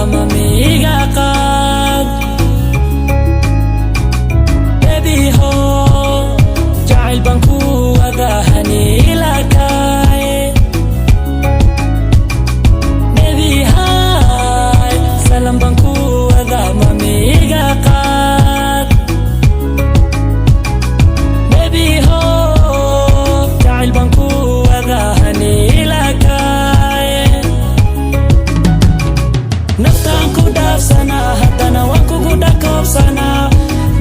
mamiga qaad baby ho jacayl baan ku wada haniilakaay baby hi salam baan ku wada mamiga qaad baby ho jacayl baan ku wada haniilakaay naftaan ku dhaafsanaa haddana waan kugu dhakoobsanaa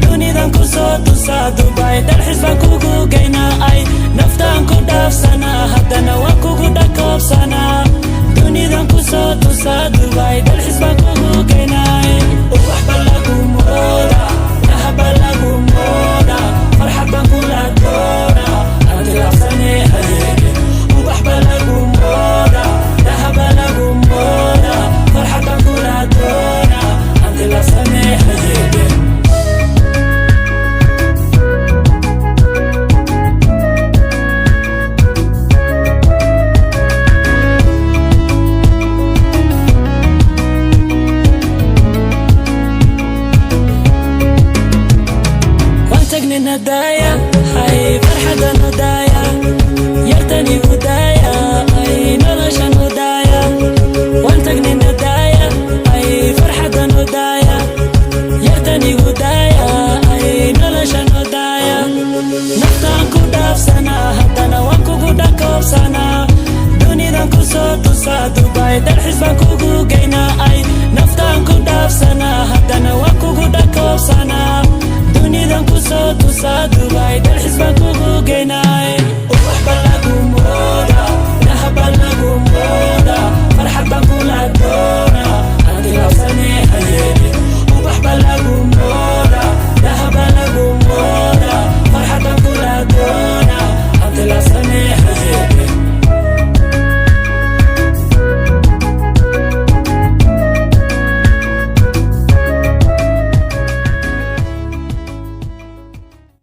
dunidan ku soo tusaa Dubai dalxiis baan kugu geynaa ay naftaan ku dhaafsanaa haddana waan kugu dhakoobsanaa dunidan ku soo tusaa Dubai dalxiis baan kugu geynaa ubax baa lagu mooda dahab baa lagu mooda farxad baan kula doona aan tilaabsane hayeege ubax baa lagu mooda dahab baa lagu mooda farxad baan kula doona aan tilaabsane hayeege ندايا هاي فرحة ندايا يرتني هدايا أي نرشا ندايا وانتقني ندايا أي فرحة ندايا يرتني هدايا أي نرشا ندايا نفتان كوداف سنة هدنا وانكو كوداك سنة دوني دانكو سوتو سادو باي دالحس بانكو جينا أي نفتان كوداف سنة هدنا وانكو